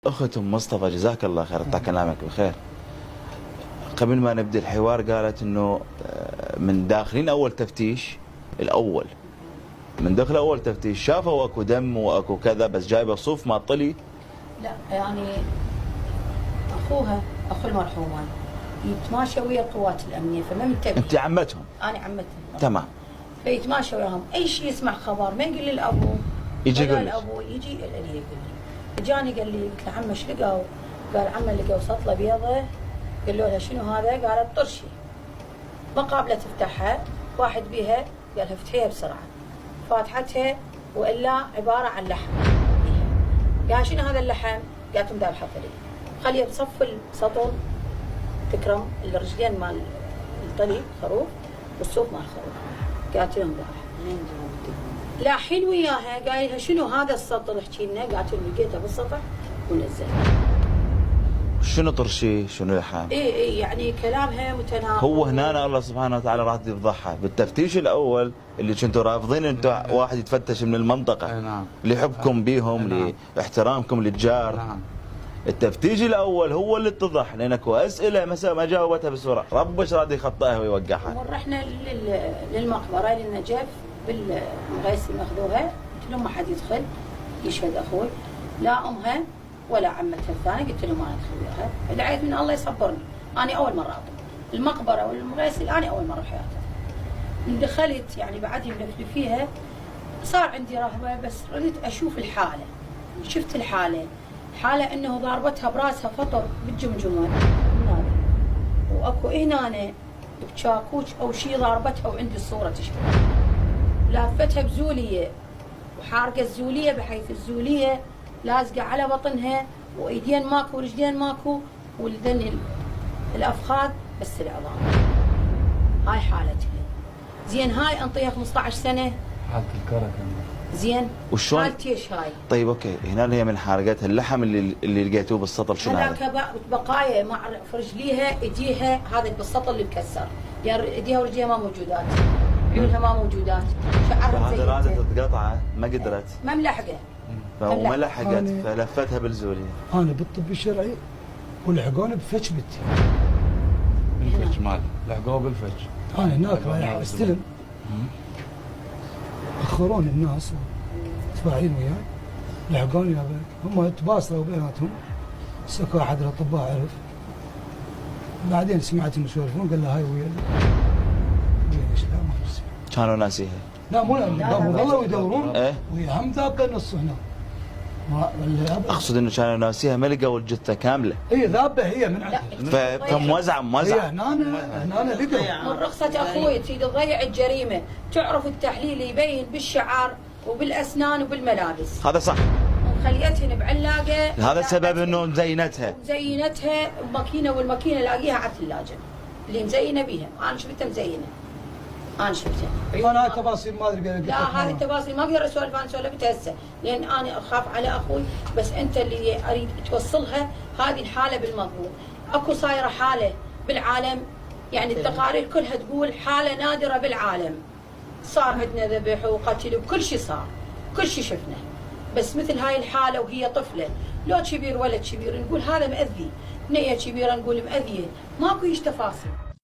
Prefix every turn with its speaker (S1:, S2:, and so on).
S1: أخت أم مصطفى جزاك الله خير، يعطيك كلامك بخير. قبل ما نبدأ الحوار قالت إنه من داخلين أول تفتيش الأول، من دخل أول تفتيش شافوا أكو دم وأكو كذا، بس جايبة صوف ما طلي.
S2: لا يعني أخوها أخو المرحومة يتماشى ويا القوات الأمنية، فما منتبه.
S1: أنت عمتهم؟
S2: أنا عمتهم.
S1: تمام.
S2: فيتماشى وياهم، أي شيء يسمع خبر ما يقول للأبو،
S1: يجي يقول لك.
S2: الأبو يجي لي يقول لي. اجاني قال لي، قلت له عمه ايش لقوا؟ قال عمه لقوا سطله بيضه. قالوا لها شنو هذا؟ قالت طرشي. مقابله تفتحها، واحد بيها قال لها افتحيها بسرعه. فاتحتها والا عباره عن لحم. قال شنو هذا اللحم؟ قالت مذابحه طلي. خليها بصف السطل تكرم الرجلين مال الطلي خروف والصوف مال الخروف. قالت لهم ذابح. لا حين وياها قايل لها شنو هذا السطل احكي لنا؟ قالت له لقيته بالسطح ونزلته.
S1: شنو طرشي؟ شنو لحم؟
S2: اي يعني كلامها متناقض.
S1: هو هنا الله سبحانه وتعالى راح يفضحها بالتفتيش الاول اللي كنتوا رافضين انتوا واحد يتفتش من المنطقه.
S3: نعم.
S1: لحبكم بيهم،
S3: نعم.
S1: لاحترامكم للجار.
S3: نعم.
S1: التفتيش الاول هو اللي اتضح، لانكو اسئله ما جاوبتها بسرعه، ربش راد يخطئها ويوقعها.
S2: ورحنا للمقبره للنجف بالمغيسل ماخذوها، قلت لهم ما حد يدخل يشهد اخوي، لا امها ولا عمتها الثانيه، قلت لهم ما ادخل وياها، دعيت من الله يصبرني، انا اول مره اطلع المقبره والمغيسل، انا اول مره بحياتي. من دخلت يعني بعدين لفت فيها صار عندي رهبه، بس ردت اشوف الحاله، شفت الحاله انه ضاربتها براسها فطر بالجمجمه هنا، واكو هنا بشاكوش او شيء ضاربتها، وعندي الصوره تشبه، لافتها بزوليه وحارقه الزوليه بحيث الزوليه لازقه على بطنها، وايدين ماكو ورجلين ماكو، والذن الافخاذ بس العظام. هاي حالتها. زين هاي انطيها 15 سنه.
S3: حالة الكرك.
S2: زين
S1: وشلون؟
S2: حالتي ايش هاي؟
S1: طيب اوكي، هنا هي من حارقتها اللحم اللي لقيتوه بالسطل شنو هذا؟
S2: هذاك بقايا مع رجليها ايديها، هذا بالسطل اللي مكسر، يعني ايديها ورجليها ما موجودات، عيونها ما موجودات، شعرها
S1: هذا رادت تتقطعه ما قدرت،
S2: ما ملحقه،
S1: وما لحقت فلفتها بالزوليه.
S4: انا بالطب الشرعي ولحقوني بفتش بنتي.
S3: بالفج مال لحقوه بالفج.
S4: انا هناك رايح استلم، اخروني الناس متفاعلين وياي، لحقوني يا بيك، هم تباصروا بيناتهم، سكوا احد الاطباء عرف، بعدين سمعت انه يسولفون، قال له هاي ويا ليش لا ما يصير.
S1: كانوا ناسيها؟
S4: لا مو ظلوا يدورون
S1: ايه؟
S4: ويا هم ذابه النص هنا.
S1: اقصد انه كانوا ناسيها ما لقوا الجثه كامله.
S4: اي ذابه هي من عندها.
S1: فموزعه
S4: هي هنا لقوا.
S2: من رخصة اخوي تريد تضيع الجريمه، تعرف التحليل يبين بالشعر وبالاسنان وبالملابس.
S1: هذا صح.
S2: وخليتهن بعلاقه.
S1: هذا سبب انه مزينتها.
S2: مزينتها بماكينه، والماكينه لاقيها على الثلاجه اللي مزينه بيها، انا شفتها مزينه. انا شفتها.
S4: انا هاي تفاصيل ما ادري.
S2: لا هذه التفاصيل ما اقدر اسولف، انا سولفتها هسه لان انا اخاف على اخوي، بس انت اللي اريد توصلها هذه الحاله بالمضبوط. اكو صايره حاله بالعالم، يعني التقارير كلها تقول حاله نادره بالعالم. صار عندنا ذبح وقتل وكل شيء صار، كل شيء شفناه، بس مثل هاي الحاله وهي طفله، لو كبير ولد كبير نقول هذا مأذي، بنيه كبيره نقول مأذيه، ماكو هيج تفاصيل.